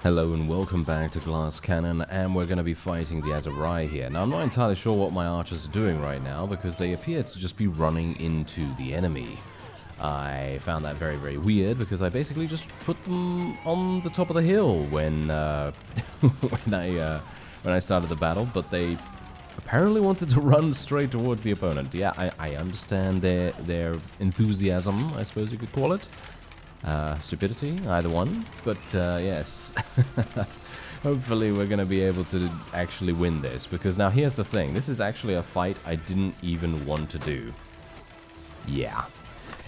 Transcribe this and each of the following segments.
Hello and welcome back to Glass Cannon, and we're going to be fighting the Azurai here. Now I'm not entirely sure what my archers are doing right now because they appear to just be running into the enemy. I found that very, very weird because I basically just put them on the top of the hill when when I started the battle, but they apparently wanted to run straight towards the opponent. Yeah, I understand their enthusiasm, I suppose you could call it. Stupidity, either one, but yes. Hopefully we're going to be able to actually win this, because now here's the thing, this is actually a fight I didn't even want to do. Yeah,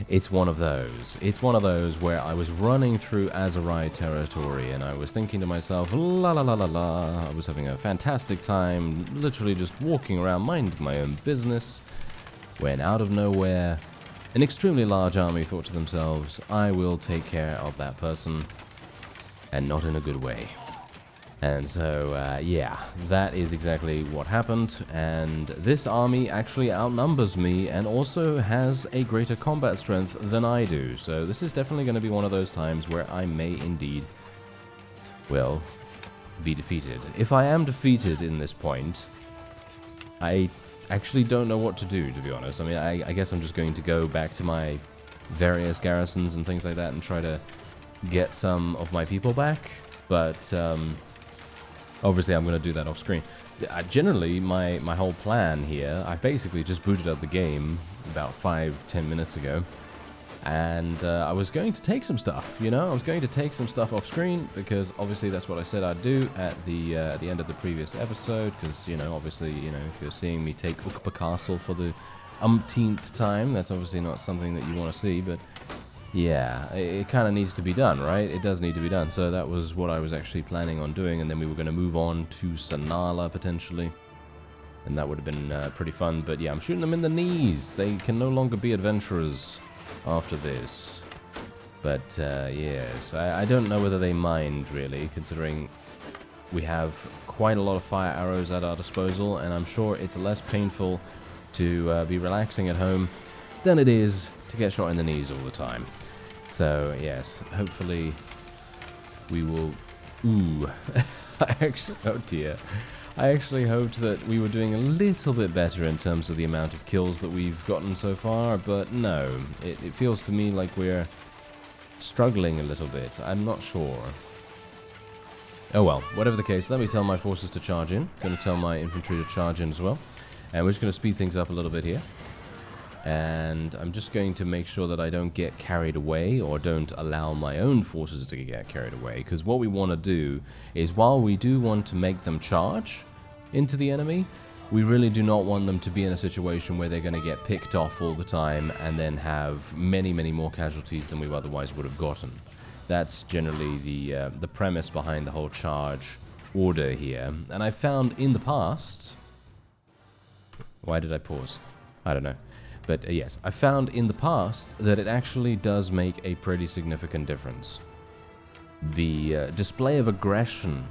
it's one of those. It's one of those where I was running through Azurai territory and I was thinking to myself, la la la la la, I was having a fantastic time, literally just walking around minding my own business, when out of nowhere an extremely large army thought to themselves, I will take care of that person, and not in a good way. And so, yeah, that is exactly what happened, and this army actually outnumbers me and also has a greater combat strength than I do. So this is definitely going to be one of those times where I may indeed, well, be defeated. If I am defeated in this point, I actually don't know what to do, to be honest. I mean, I guess I'm just going to go back to my various garrisons and things like that and try to get some of my people back. But obviously I'm going to do that off screen. Generally, my whole plan here, I basically just booted up the game about 5-10 minutes ago. And I was going to take some stuff, you know? I was going to take some stuff off screen, because obviously that's what I said I'd do at the end of the previous episode, because, you know, obviously, you know, if you're seeing me take Ukpa Castle for the umpteenth time, that's obviously not something that you want to see, but yeah, it kind of needs to be done, right? It does need to be done, so that was what I was actually planning on doing, and then we were going to move on to Sanala, potentially. And that would have been pretty fun, but yeah, I'm shooting them in the knees. They can no longer be adventurers after this. But yes, I don't know whether they mind, really, considering we have quite a lot of fire arrows at our disposal, and I'm sure it's less painful to be relaxing at home than it is to get shot in the knees all the time. So yes, hopefully we will... Ooh, oh dear. I actually hoped that we were doing a little bit better in terms of the amount of kills that we've gotten so far, but no, it feels to me like we're struggling a little bit. I'm not sure. Oh well, whatever the case, let me tell my forces to charge in. I'm going to tell my infantry to charge in as well. And we're just going to speed things up a little bit here. And I'm just going to make sure that I don't get carried away, or don't allow my own forces to get carried away, because what we want to do is, while we do want to make them charge into the enemy, we really do not want them to be in a situation where they're going to get picked off all the time and then have many, many more casualties than we otherwise would have gotten. That's generally the premise behind the whole charge order here. And I found in the past... Why did I pause? I don't know. But yes, I found in the past that it actually does make a pretty significant difference. The display of aggression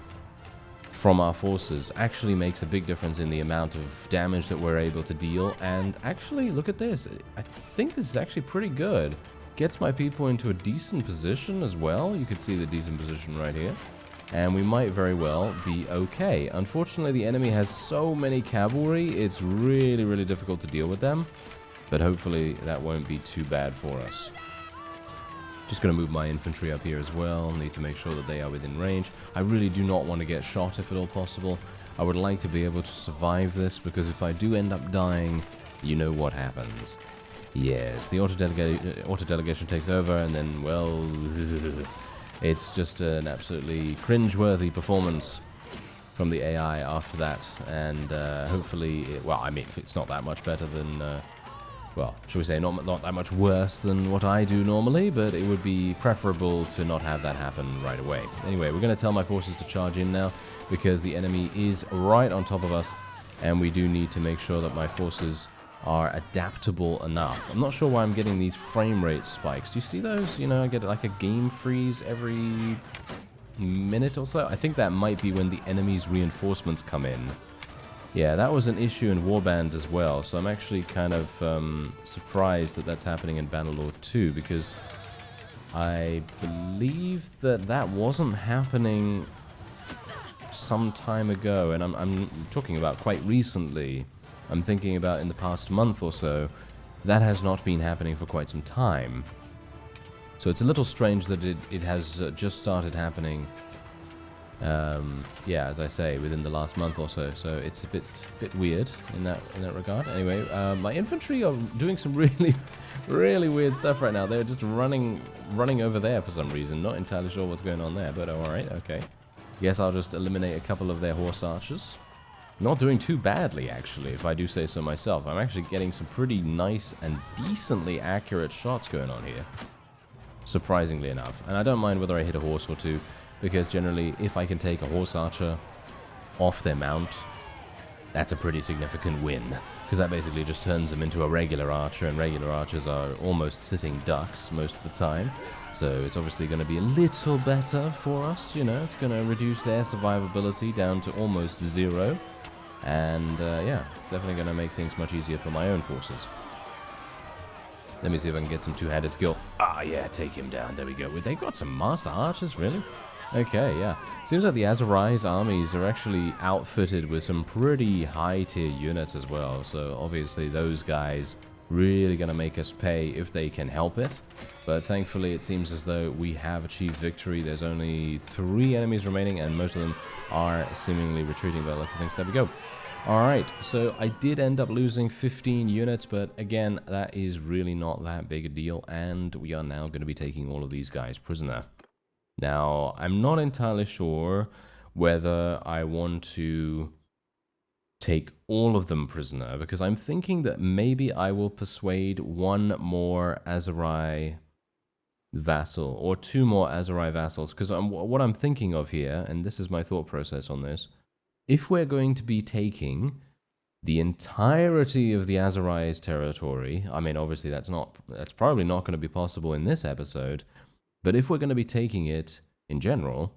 from our forces actually makes a big difference in the amount of damage that we're able to deal. And actually, look at this. I think this is actually pretty good. Gets my people into a decent position as well. You could see the decent position right here. And we might very well be okay. Unfortunately, the enemy has so many cavalry, it's really, really difficult to deal with them. But hopefully that won't be too bad for us. Just going to move my infantry up here as well. Need to make sure that they are within range. I really do not want to get shot if at all possible. I would like to be able to survive this, because if I do end up dying, you know what happens. Yes, the auto-delegation takes over, and then, well, it's just an absolutely cringe-worthy performance from the AI after that. And hopefully, well, I mean, it's not that much better than... well, should we say not that much worse than what I do normally, but it would be preferable to not have that happen right away. Anyway, we're going to tell my forces to charge in now, because the enemy is right on top of us, and we do need to make sure that my forces are adaptable enough. I'm not sure why I'm getting these frame rate spikes. Do you see those? You know, I get like a game freeze every minute or so. I think that might be when the enemy's reinforcements come in. Yeah, that was an issue in Warband as well, so I'm actually kind of surprised that that's happening in Bannerlord too, because I believe that that wasn't happening some time ago, and I'm talking about quite recently. I'm thinking about in the past month or so. That has not been happening for quite some time. So it's a little strange that it has just started happening, yeah, as I say, within the last month or so. So it's a bit weird in that regard. Anyway, my infantry are doing some really weird stuff right now. They're just running over there for some reason. Not entirely sure what's going on there, but all right, okay. Guess I'll just eliminate a couple of their horse archers. Not doing too badly, actually, if I do say so myself. I'm actually getting some pretty nice and decently accurate shots going on here. Surprisingly enough. And I don't mind whether I hit a horse or two, because generally, if I can take a horse archer off their mount, that's a pretty significant win. Because that basically just turns them into a regular archer, and regular archers are almost sitting ducks most of the time. So it's obviously going to be a little better for us, you know. It's going to reduce their survivability down to almost 0. And yeah, it's definitely going to make things much easier for my own forces. Let me see if I can get some two-handed skill. Ah, yeah, take him down. There we go. They got some master archers, really? Okay, yeah. Seems like the Azerai's armies are actually outfitted with some pretty high-tier units as well. So obviously those guys really going to make us pay if they can help it. But thankfully it seems as though we have achieved victory. There's only 3 enemies remaining, and most of them are seemingly retreating by the looks of things. There we go. Alright, so I did end up losing 15 units, but again, that is really not that big a deal, and we are now going to be taking all of these guys prisoner. Now, I'm not entirely sure whether I want to take all of them prisoner, because I'm thinking that maybe I will persuade 1 more Azerai vassal, or 2 more Azerai vassals, because what I'm thinking of here, and this is my thought process on this, if we're going to be taking the entirety of the Azerai's territory, I mean, obviously that's probably not going to be possible in this episode, but if we're going to be taking it in general,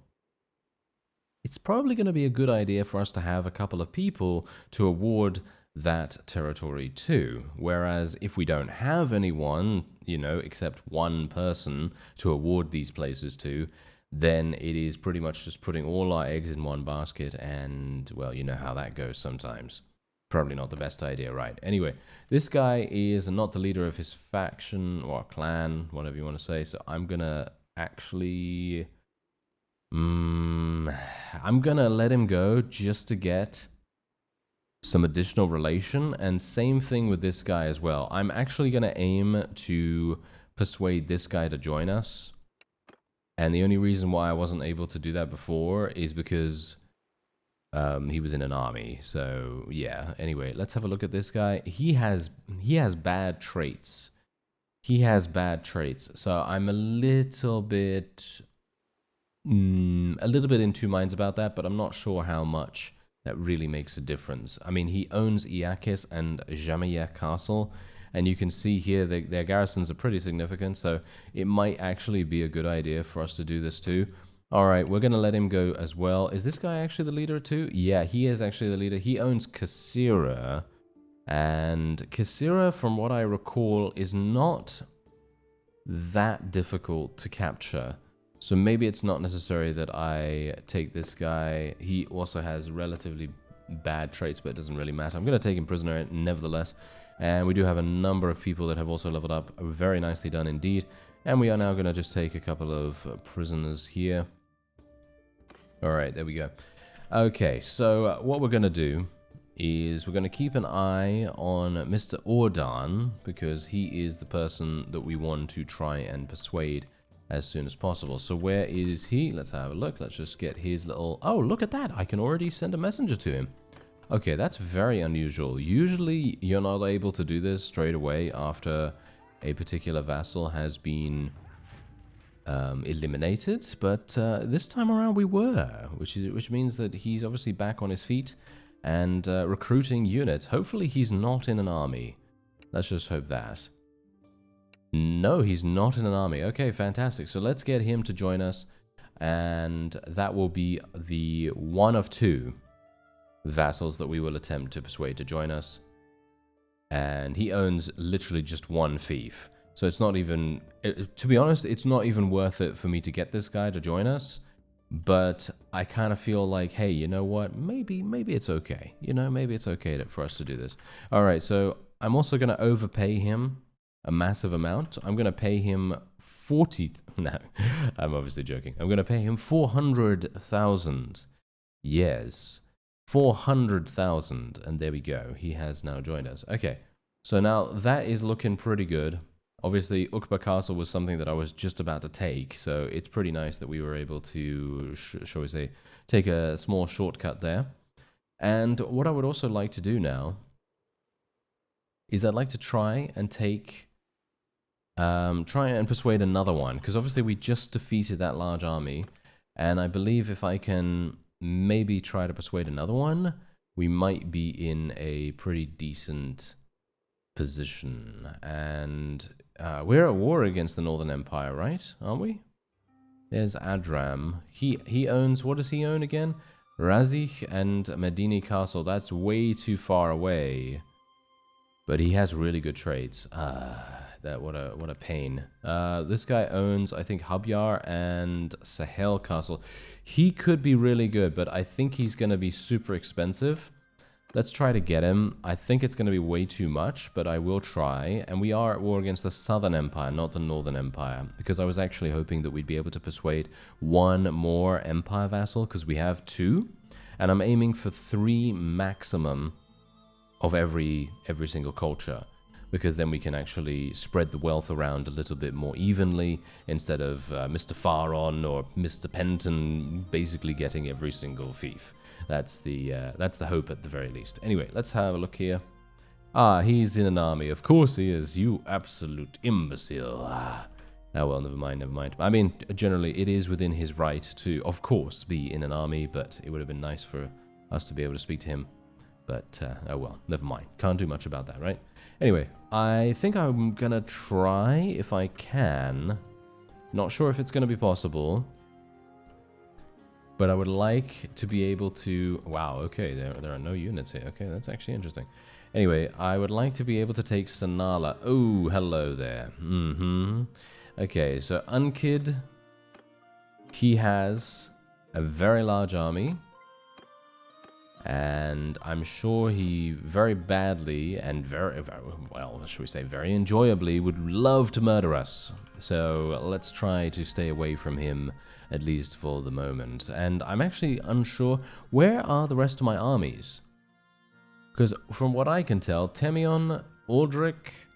it's probably going to be a good idea for us to have a couple of people to award that territory to. Whereas if we don't have anyone, you know, except 1 person to award these places to, then it is pretty much just putting all our eggs in one basket, and, well, you know how that goes sometimes. Probably not the best idea, right? Anyway, this guy is not the leader of his faction or clan, whatever you want to say, so I'm gonna actually... I'm gonna let him go just to get some additional relation, and same thing with this guy as well. I'm actually gonna aim to persuade this guy to join us. And the only reason why I wasn't able to do that before is because he was in an army. So yeah. Anyway, let's have a look at this guy. He has bad traits. He has bad traits. So I'm a little bit in 2 minds about that, but I'm not sure how much that really makes a difference. I mean, he owns Iakis and Jamia Castle. And you can see here their garrisons are pretty significant, so it might actually be a good idea for us to do this too. Alright, we're going to let him go as well. Is this guy actually the leader too? Yeah, he is actually the leader. He owns Kasira. And Kasira, from what I recall, is not that difficult to capture. So maybe it's not necessary that I take this guy. He also has relatively bad traits, but it doesn't really matter. I'm going to take him prisoner nevertheless. And we do have a number of people that have also leveled up. Very nicely done indeed. And we are now going to just take a couple of prisoners here. Alright, there we go. Okay, so what we're going to do is we're going to keep an eye on Mr. Ordan, because he is the person that we want to try and persuade as soon as possible. So where is he? Let's have a look. Let's just get his little... Oh, look at that. I can already send a messenger to him. Okay, that's very unusual. Usually, you're not able to do this straight away after a particular vassal has been eliminated, but this time around we were, which means that he's obviously back on his feet and recruiting units. Hopefully, he's not in an army. Let's just hope that. No, he's not in an army. Okay, fantastic. So let's get him to join us, and that will be the 1 of 2 vassals that we will attempt to persuade to join us. And he owns literally just 1 fief. So it's not even, to be honest, it's not even worth it for me to get this guy to join us. But I kind of feel like, hey, you know what? Maybe it's okay. You know, maybe it's okay for us to do this. All right, so I'm also going to overpay him a massive amount. I'm going to pay him 40... No, I'm obviously joking. I'm going to pay him 400,000. Yes, 400,000. And there we go. He has now joined us. Okay, so now that is looking pretty good. Obviously, Ukba Castle was something that I was just about to take, so it's pretty nice that we were able to, shall we say, take a small shortcut there. And what I would also like to do now is I'd like to try and persuade another one, because obviously we just defeated that large army, and I believe if I can maybe try to persuade another one, we might be in a pretty decent position. And we're at war against the Northern Empire, right? Aren't we? There's Adram. He owns, what does he own again? Razich and Medini Castle. That's way too far away. But he has really good trades. What a pain. This guy owns, I think, Habyar and Sahel Castle. He could be really good, but I think he's going to be super expensive. Let's try to get him. I think it's going to be way too much, but I will try. And we are at war against the Southern Empire, not the Northern Empire, because I was actually hoping that we'd be able to persuade one more empire vassal, because we have 2, and I'm aiming for 3 maximum of every single culture, because then we can actually spread the wealth around a little bit more evenly instead of Mr. Faron or Mr. Penton basically getting every single fief. That's the hope at the very least. Anyway, let's have a look here. Ah, he's in an army. Of course he is. You absolute imbecile. Ah, well, never mind. I mean, generally, it is within his right to, of course, be in an army, but it would have been nice for us to be able to speak to him. But, oh well, never mind. Can't do much about that, right? Anyway, I think I'm gonna try if I can. Not sure if it's gonna be possible. But I would like to be able to... Wow, okay, there are no units here. Okay, that's actually interesting. Anyway, I would like to be able to take Sanala. Oh, hello there. Okay, so Unkid, he has a very large army. And I'm sure he very badly and very, well, should we say very enjoyably would love to murder us. So let's try to stay away from him, at least for the moment. And I'm actually unsure, where are the rest of my armies? Because from what I can tell, Temion, Aldrich,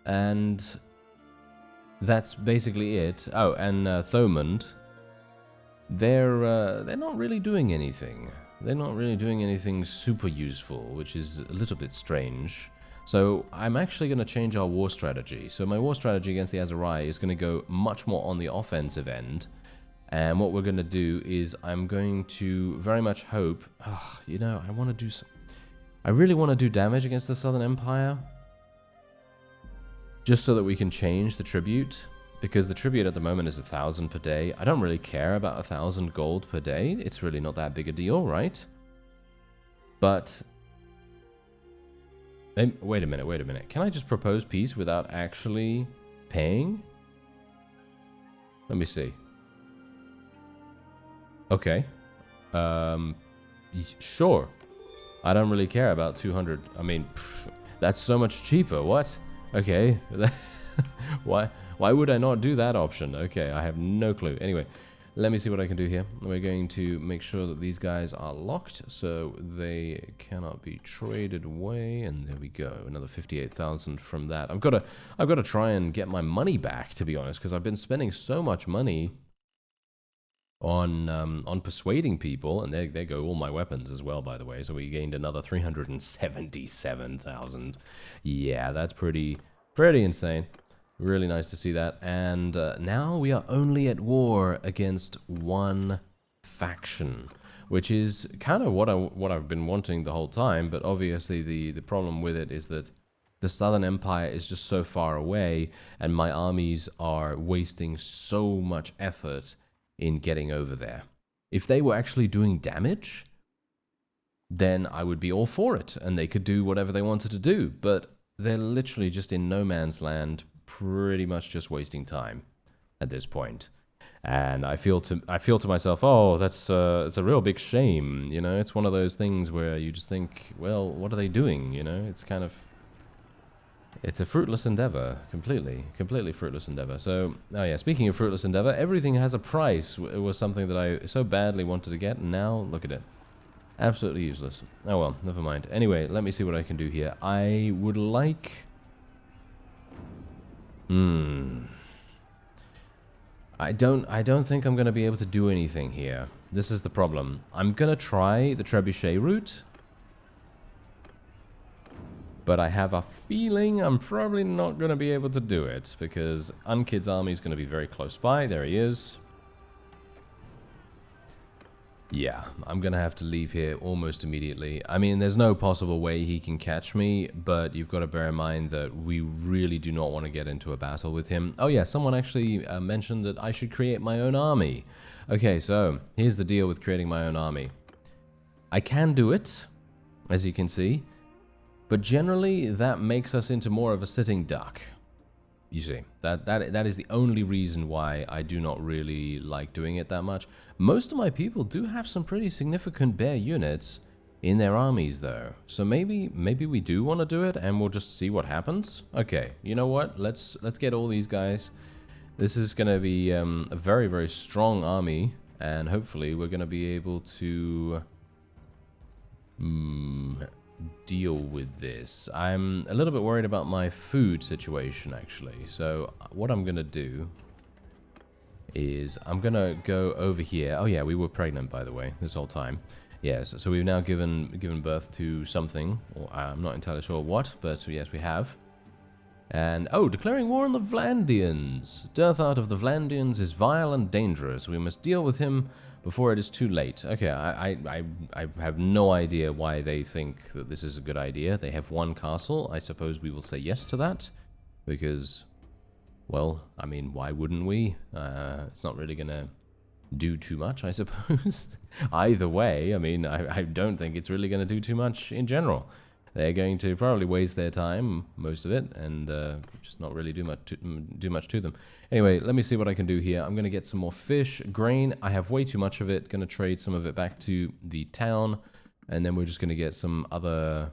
and that's basically it. Oh, and Thomond, they're not really doing anything. They're not really doing anything super useful, which is a little bit strange. So I'm actually going to change our war strategy. So my war strategy against the Aserai is going to go much more on the offensive end. And what we're going to do is I'm going to very much hope... you know, I really want to do damage against the Southern Empire. Just so that we can change the tribute. Because the tribute at the moment is 1,000 per day. I don't really care about 1,000 gold per day. It's really not that big a deal, right? But... wait a minute. Can I just propose peace without actually paying? Let me see. Okay. Sure. I don't really care about 200. I mean, that's so much cheaper. What? Okay. Why would I not do that option? Okay, I have no clue. Anyway, let me see what I can do here. We're going to make sure that these guys are locked so they cannot be traded away. And there we go. Another 58,000 from that. I've got to try and get my money back, to be honest, because I've been spending so much money on persuading people, and there go all my weapons as well, by the way. So we gained another 377,000. Yeah, that's pretty insane. Really nice to see that. And now we are only at war against one faction, which is kind of what I've been wanting the whole time. But obviously the problem with it is that the Southern Empire is just so far away, and my armies are wasting so much effort in getting over there. If they were actually doing damage, then I would be all for it, and they could do whatever they wanted to do. But they're literally just in no man's land, pretty much just wasting time at this point. And I feel to myself, oh, that's it's a real big shame, you know. It's one of those things where you just think, well, what are they doing, you know? It's kind of, it's a fruitless endeavor, completely fruitless endeavor. So, oh yeah, speaking of fruitless endeavor, everything has a price. It was something that I so badly wanted to get, and now look at it. Absolutely useless. Oh well, never mind. Anyway, let me see what I can do here. I would like... I don't think I'm going to be able to do anything here. This is the problem. I'm going to try the trebuchet route, but I have a feeling I'm probably not going to be able to do it, because Unkid's army is going to be very close by. There he is. Yeah, I'm going to have to leave here almost immediately. I mean, there's no possible way he can catch me, but you've got to bear in mind that we really do not want to get into a battle with him. Oh yeah, someone actually mentioned that I should create my own army. Okay, so here's the deal with creating my own army. I can do it, as you can see, but generally that makes us into more of a sitting duck. You see, that is the only reason why I do not really like doing it that much. Most of my people do have some pretty significant bear units in their armies, though. So maybe we do want to do it, and we'll just see what happens. Okay, you know what? Let's get all these guys. This is going to be a very, very strong army, and hopefully we're going to be able to deal with this. I'm a little bit worried about my food situation, actually. So what I'm gonna do is I'm gonna go over here. Oh yeah, we were pregnant, by the way, this whole time. Yes, so we've now given birth to something. Or I'm not entirely sure what, but yes, we have. And oh, declaring war on the Vlandians. Derthert of the Vlandians is vile and dangerous. We must deal with him before it is too late. Okay, I have no idea why they think that this is a good idea. They have one castle. I suppose we will say yes to that, because, well, I mean, why wouldn't we? It's not really gonna do too much, I suppose. Either way, I mean, I don't think it's really gonna do too much in general. They're going to probably waste their time, most of it, and just not really do much to them. Anyway, let me see what I can do here. I'm going to get some more fish, grain. I have way too much of it. Going to trade some of it back to the town, and then we're just going to get some other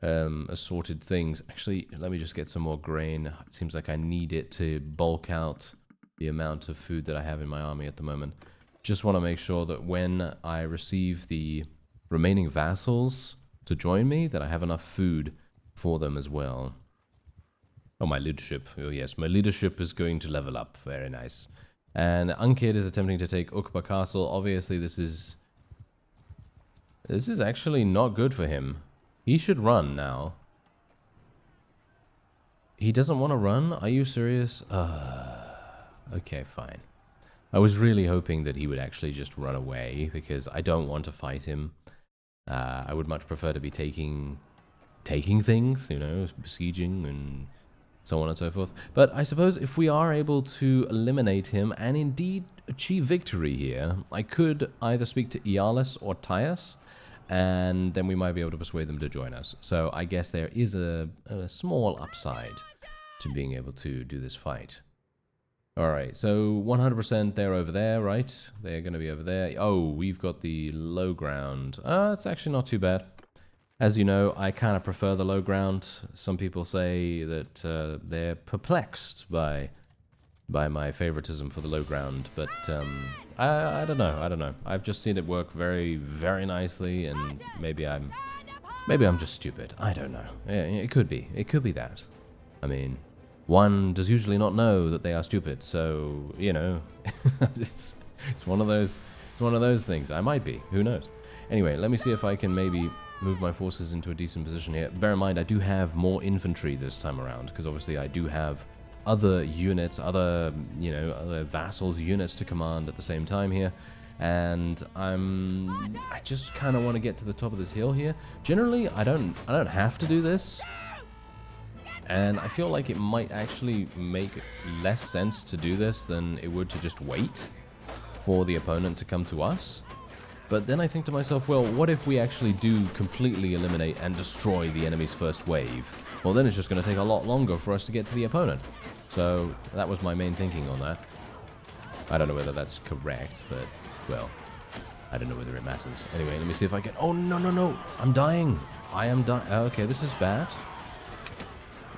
assorted things. Actually, let me just get some more grain. It seems like I need it to bulk out the amount of food that I have in my army at the moment. Just want to make sure that when I receive the remaining vassals to join me, that I have enough food for them as well. Oh, my leadership. Oh yes, my leadership is going to level up. Very nice. And Unkid is attempting to take Ukba Castle. Obviously, this is actually not good for him. He should run now. He doesn't want to run? Are you serious? Okay, fine. I was really hoping that he would actually just run away, because I don't want to fight him. I would much prefer to be taking things, you know, besieging and so on and so forth. But I suppose if we are able to eliminate him and indeed achieve victory here, I could either speak to Ialus or Tyus, and then we might be able to persuade them to join us. So I guess there is a small upside to being able to do this fight. Alright, so 100% they're over there, right? They're going to be over there. Oh, we've got the low ground. It's actually not too bad. As you know, I kind of prefer the low ground. Some people say that they're perplexed by my favoritism for the low ground, but I don't know. I've just seen it work very, very nicely, and maybe I'm just stupid. I don't know. Yeah, it could be. It could be that. I mean, one does usually not know that they are stupid, so, you know, it's one of those things. I might be, who knows. Anyway, let me see if I can maybe move my forces into a decent position here. Bear in mind, I do have more infantry this time around, because obviously I do have other units, other vassals units to command at the same time here. And I just kind of want to get to the top of this hill here. Generally, I don't have to do this. And I feel like it might actually make less sense to do this than it would to just wait for the opponent to come to us. But then I think to myself, well, what if we actually do completely eliminate and destroy the enemy's first wave? Well, then it's just going to take a lot longer for us to get to the opponent. So that was my main thinking on that. I don't know whether that's correct, but, well, I don't know whether it matters. Anyway, let me see if I can... Oh, no, no, no. I'm dying. I am dying. Okay, this is bad.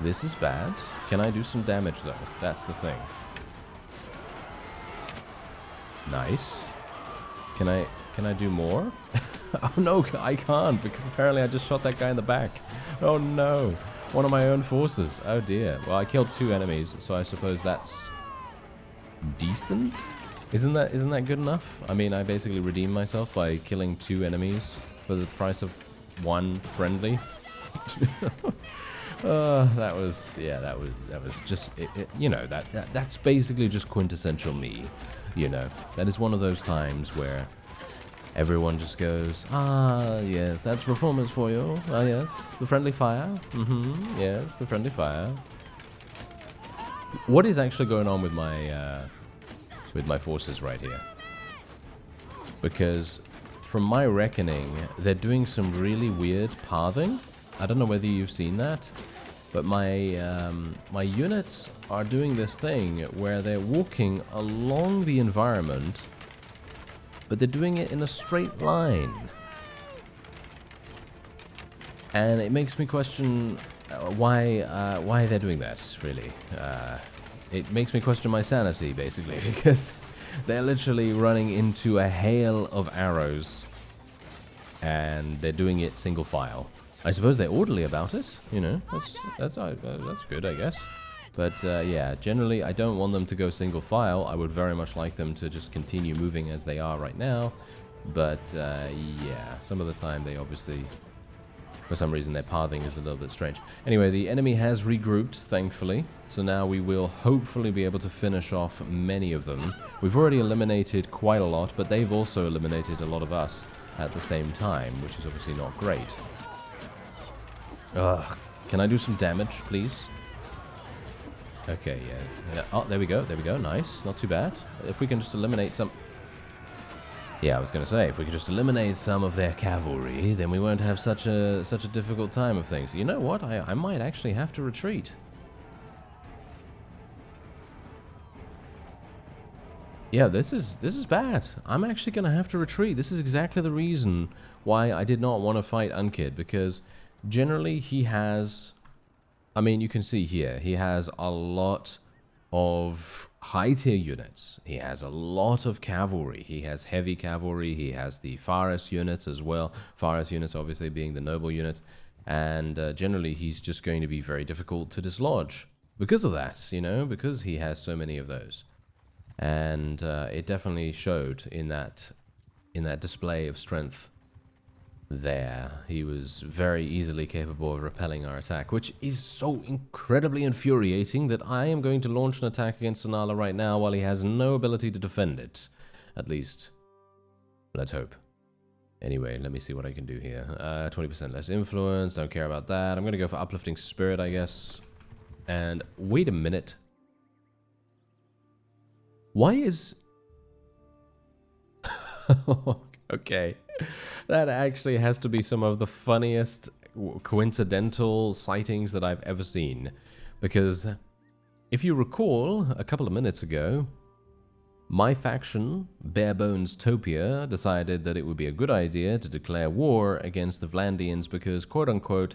This is bad. Can I do some damage, though? That's the thing. Nice. Can I do more? Oh no, I can't, because apparently I just shot that guy in the back. Oh no. One of my own forces. Oh dear. Well, I killed 2 enemies, so I suppose that's decent? Isn't that good enough? I mean, I basically redeemed myself by killing 2 enemies for the price of 1 friendly. That was just you know, that's basically just quintessential me. You know, that is one of those times where everyone just goes, ah, yes, that's performance for you. Ah, yes, the friendly fire. Yes, the friendly fire. What is actually going on with my forces right here? Because from my reckoning, they're doing some really weird pathing. I don't know whether you've seen that. But my units are doing this thing where they're walking along the environment, but they're doing it in a straight line. And it makes me question why they're doing that, really. It makes me question my sanity, basically, because they're literally running into a hail of arrows, and they're doing it single file. I suppose they're orderly about it, you know, that's good, I guess. But yeah, generally I don't want them to go single file. I would very much like them to just continue moving as they are right now. But yeah, some of the time they obviously, for some reason their pathing is a little bit strange. Anyway, the enemy has regrouped, thankfully. So now we will hopefully be able to finish off many of them. We've already eliminated quite a lot, but they've also eliminated a lot of us at the same time, which is obviously not great. Can I do some damage, please? Okay, yeah. Oh, there we go, nice, not too bad. If we can just eliminate some... Yeah, I was gonna say, if we could just eliminate some of their cavalry, then we won't have such a difficult time of things. You know what, I might actually have to retreat. Yeah, this is bad. I'm actually gonna have to retreat. This is exactly the reason why I did not want to fight Unkid, because generally he has, I mean, you can see here, he has a lot of high tier units. He has a lot of cavalry. He has heavy cavalry. He has the Faris units as well. Faris units obviously being the noble unit. And generally he's just going to be very difficult to dislodge because of that, you know, because he has so many of those. And it definitely showed in that display of strength there. He was very easily capable of repelling our attack, which is so incredibly infuriating that I am going to launch an attack against Sonala right now while he has no ability to defend it. At least, let's hope. Anyway, let me see what I can do here. 20% less influence, don't care about that. I'm going to go for Uplifting Spirit, I guess. And wait a minute. Why is... Okay. That actually has to be some of the funniest coincidental sightings that I've ever seen. Because if you recall, a couple of minutes ago, my faction, Barebones Topia, decided that it would be a good idea to declare war against the Vlandians because, quote-unquote,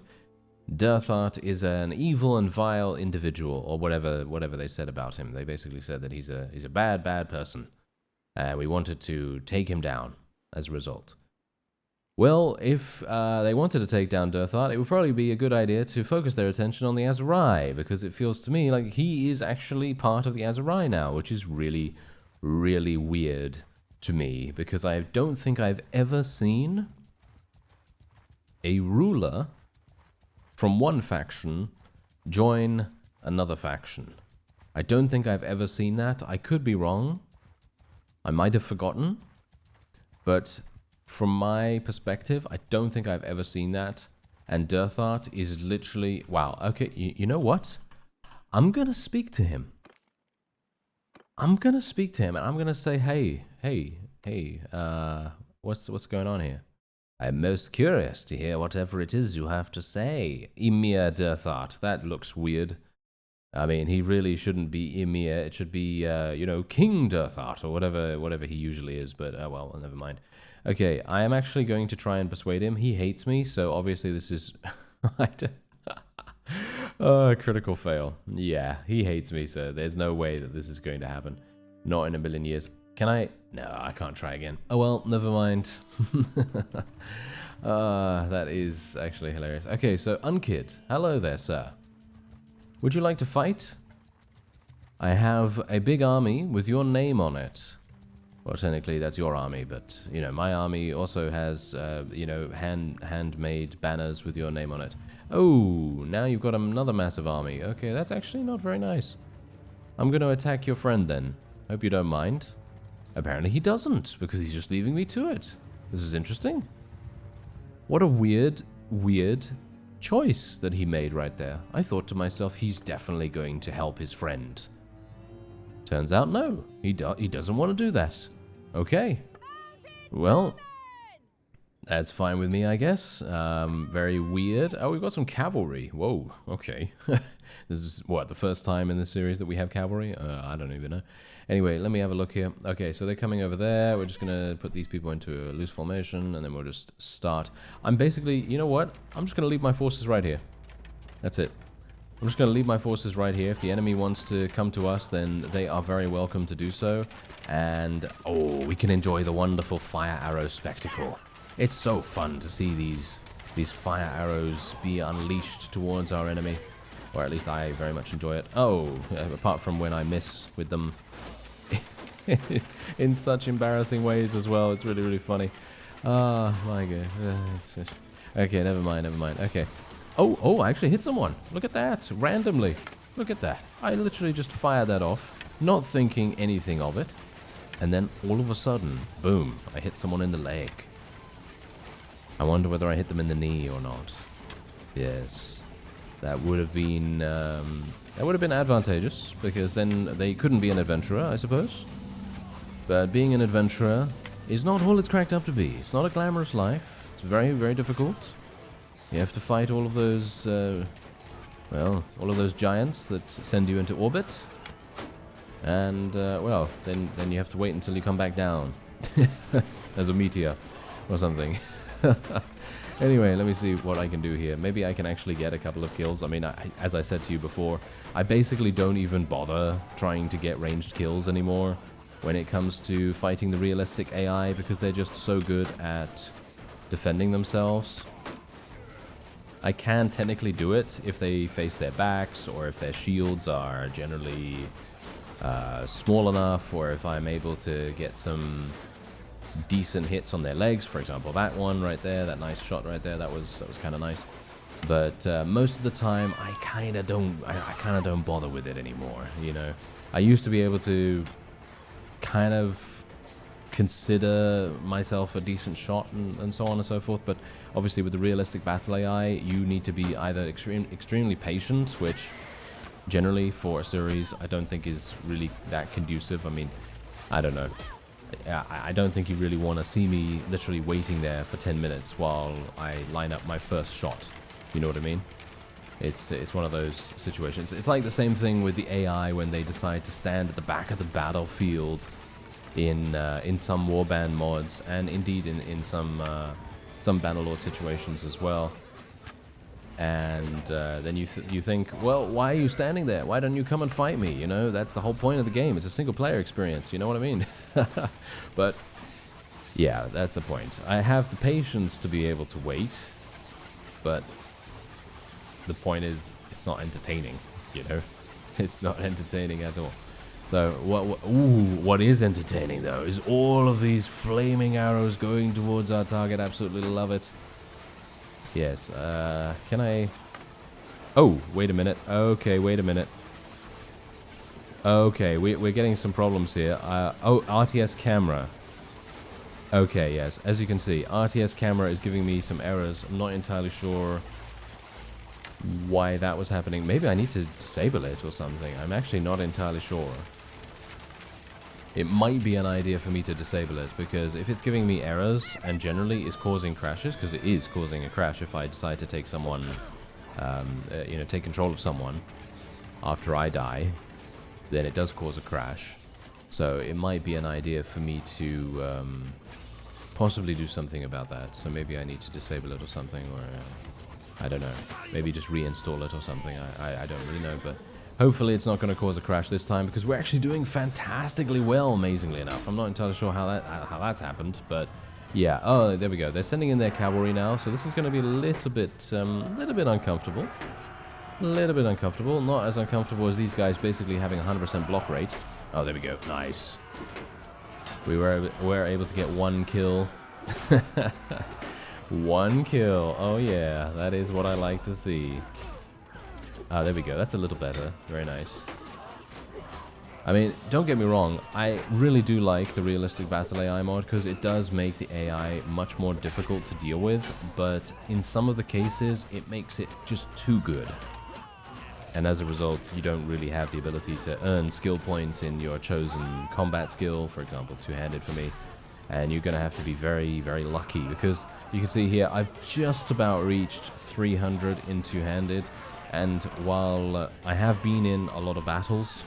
Derthert is an evil and vile individual, or whatever they said about him. They basically said that he's a bad person, and we wanted to take him down as a result. Well, if they wanted to take down Derthert, it would probably be a good idea to focus their attention on the Aserai, because it feels to me like he is actually part of the Aserai now, which is really, really weird to me, because I don't think I've ever seen a ruler from one faction join another faction. I don't think I've ever seen that. I could be wrong. I might have forgotten. But from my perspective, I don't think I've ever seen that. And Derthert is literally... Wow, okay, you know what? I'm going to speak to him. I'm going to speak to him and I'm going to say, hey, What's going on here? I'm most curious to hear whatever it is you have to say. Emir Derthert. That looks weird. I mean, he really shouldn't be Emir. It should be, you know, King Derthert or whatever he usually is. But, well, never mind. Okay, I am actually going to try and persuade him. He hates me, so obviously this is... critical fail. Yeah, he hates me, so there's no way that this is going to happen. Not in a million years. Can I? No, I can't try again. Oh well, never mind. That is actually hilarious. Okay, so Unkid. Hello there, sir. Would you like to fight? I have a big army with your name on it. Well, technically that's your army, but, you know, my army also has, you know, handmade banners with your name on it. Oh, now you've got another massive army. Okay, that's actually not very nice. I'm going to attack your friend then. Hope you don't mind. Apparently he doesn't, because he's just leaving me to it. This is interesting. What a weird choice that he made right there. I thought to myself, he's definitely going to help his friend. Turns out, no. He doesn't want to do that. Okay. Well, that's fine with me, I guess. Very weird. Oh, we've got some cavalry. Whoa, okay. This is, what, the first time in this series that we have cavalry? I don't even know. Anyway, let me have a look here. Okay, so they're coming over there. We're just going to put these people into a loose formation, and then we'll just start. I'm basically, you know what? I'm just going to leave my forces right here. That's it. I'm just going to leave my forces right here. If the enemy wants to come to us, then they are very welcome to do so. And, oh, we can enjoy the wonderful fire arrow spectacle. It's so fun to see these fire arrows be unleashed towards our enemy. Or at least I very much enjoy it. Oh, apart from when I miss with them in such embarrassing ways as well. It's really, really funny. Oh, my God. Okay, never mind. Okay. Oh, I actually hit someone. Look at that. Randomly. Look at that. I literally just fired that off, not thinking anything of it. And then all of a sudden, boom, I hit someone in the leg. I wonder whether I hit them in the knee or not. Yes. That would have been advantageous, because then they couldn't be an adventurer, I suppose. But being an adventurer is not all it's cracked up to be. It's not a glamorous life. It's very, very difficult. You have to fight all of those, well, all of those giants that send you into orbit. And, well, then you have to wait until you come back down. As a meteor or something. Anyway, let me see what I can do here. Maybe I can actually get a couple of kills. I mean, as I said to you before, I basically don't even bother trying to get ranged kills anymore when it comes to fighting the realistic AI, because they're just so good at defending themselves. I can technically do it if they face their backs, or if their shields are generally small enough, or if I'm able to get some decent hits on their legs. For example, that one right there, that nice shot right there, that was kind of nice. But most of the time, I kind of don't bother with it anymore. You know, I used to be able to kind of consider myself a decent shot and so on and so forth, but obviously with the realistic battle AI, you need to be either extremely patient, which generally for a series I don't think is really that conducive. I mean, I don't know. I don't think you really want to see me literally waiting there for 10 minutes while I line up my first shot. You know what I mean? It's one of those situations. It's like the same thing with the AI when they decide to stand at the back of the battlefield in some warband mods, and indeed in some Bannerlord situations as well. And then you think, well, why are you standing there? Why don't you come and fight me? You know, that's the whole point of the game. It's a single-player experience. You know what I mean? But yeah, that's the point. I have the patience to be able to wait, but the point is, it's not entertaining. You know, it's not entertaining at all. So what is entertaining though is all of these flaming arrows going towards our target. Absolutely love it. Yes, can I... Oh, wait a minute. Okay, wait a minute. Okay, we're getting some problems here. Oh, RTS camera. Okay, yes. As you can see, RTS camera is giving me some errors. I'm not entirely sure why that was happening. Maybe I need to disable it or something. I'm actually not entirely sure. it might be an idea for me to disable it, because if it's giving me errors and generally is causing crashes, because it is causing a crash if I decide to take someone, you know, take control of someone after I die, then it does cause a crash. So it might be an idea for me to possibly do something about that. So maybe I need to disable it or something, or I don't know. Maybe just reinstall it or something. I don't really know, but hopefully it's not going to cause a crash this time, because we're actually doing fantastically well, amazingly enough. I'm not entirely sure how that's happened, but yeah. Oh, there we go. They're sending in their cavalry now, so this is going to be a little bit uncomfortable. A little bit uncomfortable. Not as uncomfortable as these guys basically having 100% block rate. Oh, there we go. Nice. We were able to get one kill. One kill. Oh yeah, that is what I like to see. Ah, there we go. That's a little better. Very nice. I mean, don't get me wrong. I really do like the realistic battle AI mod, because it does make the AI much more difficult to deal with. But in some of the cases, it makes it just too good. And as a result, you don't really have the ability to earn skill points in your chosen combat skill, for example, two-handed for me. And you're going to have to be very, very lucky, because you can see here, I've just about reached 300 in two-handed. And while I have been in a lot of battles,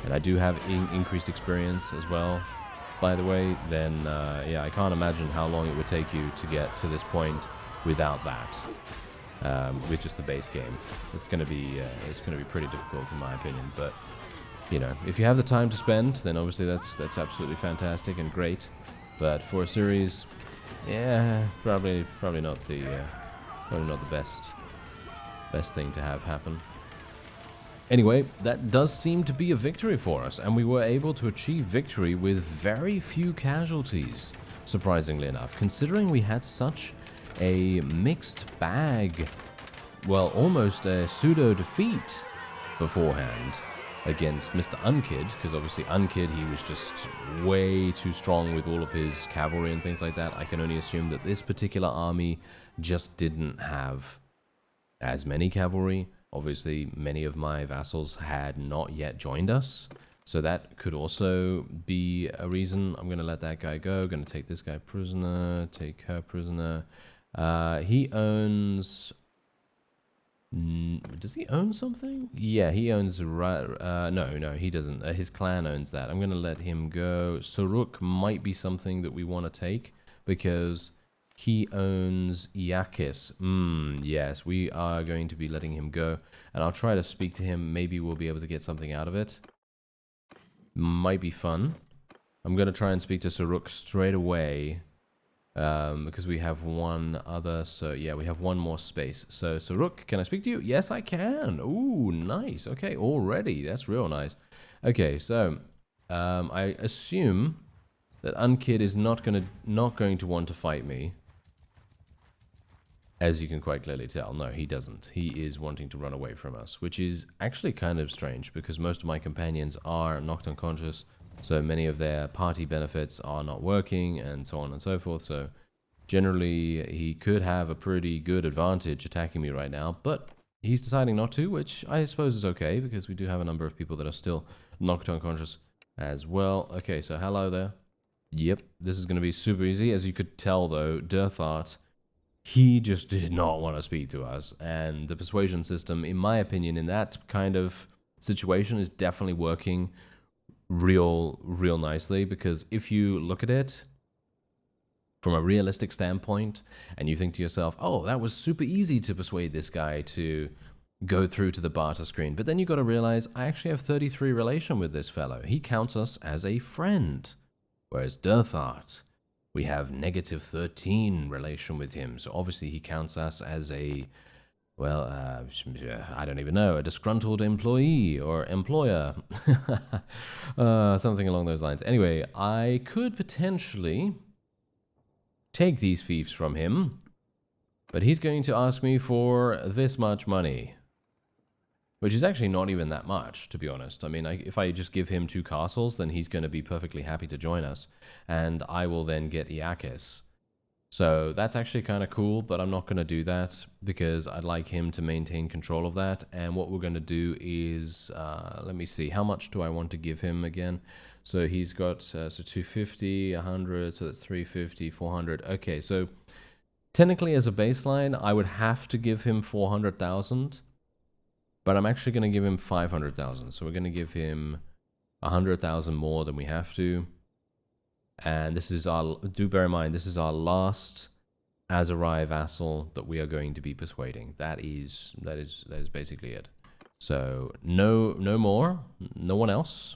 and I do have increased experience as well, by the way, then yeah, I can't imagine how long it would take you to get to this point without that. With just the base game, it's going to be pretty difficult in my opinion. But you know, if you have the time to spend, then obviously that's absolutely fantastic and great. But for a series, yeah, probably not the best thing to have happen. Anyway, that does seem to be a victory for us, and we were able to achieve victory with very few casualties, surprisingly enough, considering we had such a mixed bag, well, almost a pseudo defeat beforehand against Mr. Unkid, because obviously Unkid, he was just way too strong with all of his cavalry and things like that. I can only assume that this particular army just didn't have as many cavalry. Obviously, many of my vassals had not yet joined us, so that could also be a reason. I'm going to let that guy go. Going to take this guy prisoner, take her prisoner. He owns... does he own something? Yeah, he owns... no, he doesn't. His clan owns that. I'm going to let him go. Saruk might be something that we want to take, because he owns Iakis. Yes, we are going to be letting him go. And I'll try to speak to him. Maybe we'll be able to get something out of it. Might be fun. I'm going to try and speak to Saruk straight away. Because we have one other, so yeah, we have one more space. So Saruk, can I speak to you? Yes, I can. Ooh, nice. Okay, already. That's real nice. Okay, so I assume that Unkid is not going to want to fight me. As you can quite clearly tell, no, he doesn't. He is wanting to run away from us, which is actually kind of strange, because most of my companions are knocked unconscious. So many of their party benefits are not working, and so on and so forth. So generally, he could have a pretty good advantage attacking me right now, but he's deciding not to, which I suppose is okay, because we do have a number of people that are still knocked unconscious as well. Okay, so hello there. Yep, this is going to be super easy. As you could tell, though, Derthert, he just did not want to speak to us. And the persuasion system, in my opinion, in that kind of situation is definitely working real nicely, because if you look at it from a realistic standpoint and you think to yourself, oh, that was super easy to persuade this guy to go through to the barter screen, but then you got to realize I actually have 33 relation with this fellow. He counts us as a friend, whereas Derthert, we have negative 13 relation with him. So obviously he counts us as a, well, I don't even know, a disgruntled employee or employer. Something along those lines. Anyway, I could potentially take these fiefs from him, but he's going to ask me for this much money, which is actually not even that much, to be honest. I mean, if I just give him 2 castles, then he's going to be perfectly happy to join us, and I will then get Iakis. So that's actually kind of cool, but I'm not going to do that because I'd like him to maintain control of that. And what we're going to do is, let me see, how much do I want to give him again? So he's got, so 250, 100, so that's 350, 400. Okay, so technically as a baseline, I would have to give him 400,000, but I'm actually going to give him 500,000. So we're going to give him 100,000 more than we have to. And this is our, do bear in mind, this is our last Azerai vassal that we are going to be persuading. That is basically it. So no more, no one else.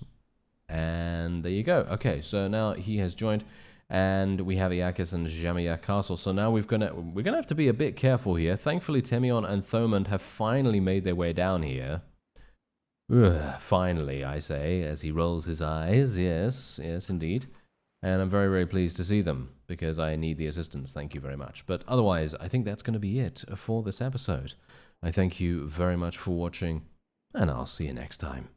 And there you go. Okay, so now he has joined, and we have Iakis and Jamia Castle. So now we're gonna have to be a bit careful here. Thankfully, Temion and Thomond have finally made their way down here. Ugh, finally, I say, as he rolls his eyes. Yes, yes, indeed. And I'm very, very pleased to see them, because I need the assistance. Thank you very much. But otherwise, I think that's going to be it for this episode. I thank you very much for watching, and I'll see you next time.